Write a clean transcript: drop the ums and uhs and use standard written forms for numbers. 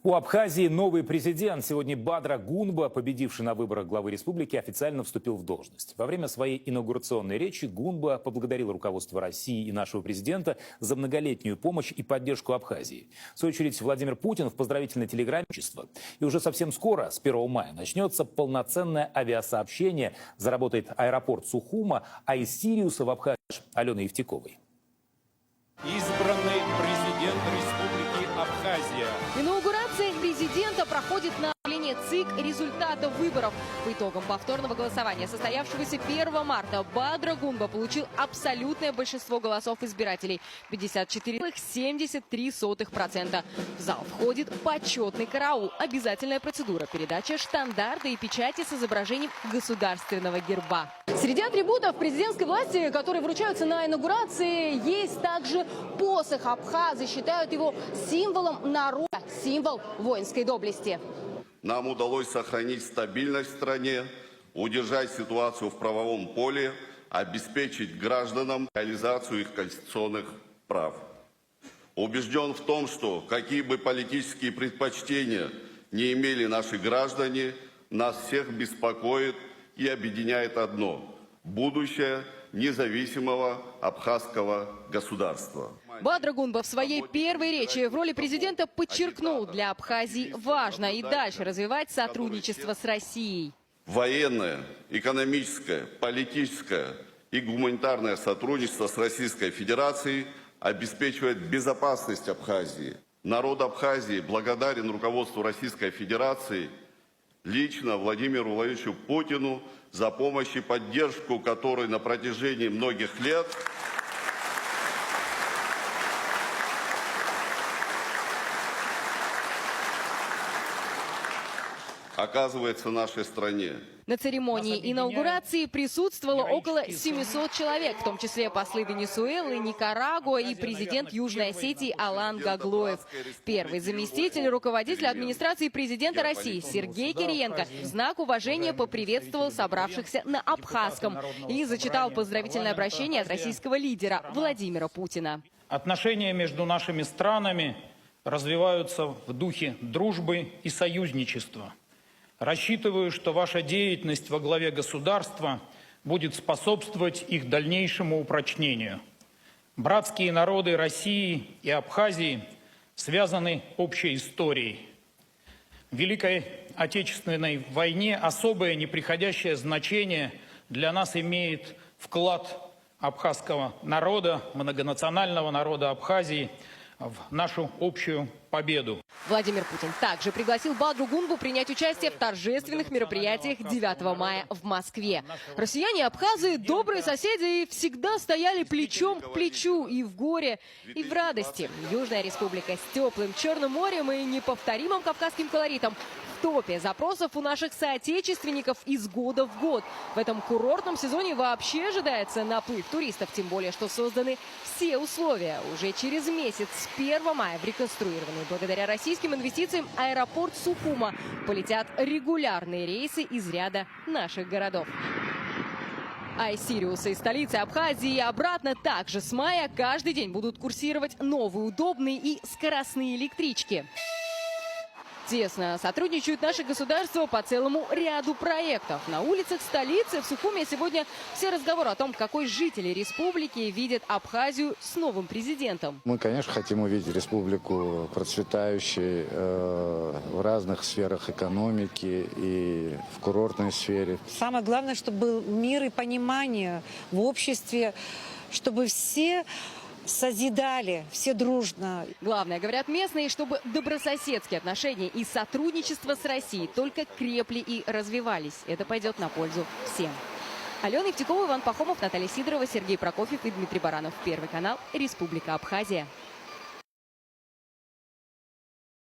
У Абхазии новый президент. Сегодня Бадра Гунба, победивший на выборах главы республики, официально вступил в должность. Во время своей инаугурационной речи Гунба поблагодарил руководство России и нашего президента за многолетнюю помощь и поддержку Абхазии. В свою очередь, Владимир Путин в поздравительной телеграмме. И уже совсем скоро, с 1 мая, начнется полноценное авиасообщение. Заработает аэропорт Сухума, а из Сириуса в Абхазию Алены Евтековой. Избранный президент Республики Абхазия. Инаугурация президента проходит на управлении ЦИК результатов выборов. По итогам повторного голосования, состоявшегося 1 марта, Бадра Гунба получил абсолютное большинство голосов избирателей – 54,73%. В зал входит почетный караул, обязательная процедура, передача штандарта и печати с изображением государственного герба. Среди атрибутов президентской власти, которые вручаются на инаугурации, есть также посох. Абхазы считают его символом народа, символ воинской доблести. Нам удалось сохранить стабильность в стране, удержать ситуацию в правовом поле, обеспечить гражданам реализацию их конституционных прав. Убежден в том, что какие бы политические предпочтения не имели наши граждане, нас всех беспокоит и объединяет одно – будущее независимого абхазского государства. Бадра Гунба в своей первой речи в роли президента подчеркнул, для Абхазии важно и дальше развивать сотрудничество с Россией. Военное, экономическое, политическое и гуманитарное сотрудничество с Российской Федерацией обеспечивает безопасность Абхазии. Народ Абхазии благодарен руководству Российской Федерации, лично Владимиру Владимировичу Путину, за помощь и поддержку, которой на протяжении многих лет оказывается в нашей стране. На церемонии инаугурации присутствовало около 700 человек, в том числе послы Венесуэлы, Никарагуа и президент Южной Осетии Алан Гаглоев. Первый заместитель руководителя администрации президента России Сергей Кириенко в знак уважения поприветствовал собравшихся на абхазском и зачитал поздравительное обращение от российского лидера Владимира Путина. Отношения между нашими странами развиваются в духе дружбы и союзничества. Рассчитываю, что ваша деятельность во главе государства будет способствовать их дальнейшему упрочнению. Братские народы России и Абхазии связаны общей историей. В Великой Отечественной войне особое неприходящее значение для нас имеет вклад абхазского народа, многонационального народа Абхазии в нашу общую победу. Владимир Путин также пригласил Бадру Гунбу принять участие в торжественных мероприятиях 9 мая в Москве. Россияне и абхазы – добрые соседи и всегда стояли плечом к плечу и в горе, и в радости. Южная республика с теплым Черным морем и неповторимым кавказским колоритом в топе запросов у наших соотечественников из года в год. В этом курортном сезоне вообще ожидается наплыв туристов, тем более, что созданы все условия. Уже через месяц, с 1 мая, в реконструированный благодаря российским инвестициям аэропорт Сухума полетят регулярные рейсы из ряда наших городов. А из Сириуса, из столицы Абхазии и обратно также с мая каждый день будут курсировать новые удобные и скоростные электрички. Тесно сотрудничают наши государства по целому ряду проектов. На улицах столицы в Сухуме сегодня все разговоры о том, какой жители республики видят Абхазию с новым президентом. Мы, конечно, хотим увидеть республику процветающей в разных сферах экономики и в курортной сфере. Самое главное, чтобы был мир и понимание в обществе, чтобы все созидали, все дружно. Главное, говорят местные, чтобы добрососедские отношения и сотрудничество с Россией только крепли и развивались. Это пойдет на пользу всем. Алена Евтекова, Иван Пахомов, Наталья Сидорова, Сергей Прокофьев и Дмитрий Баранов. Первый канал, Республика Абхазия.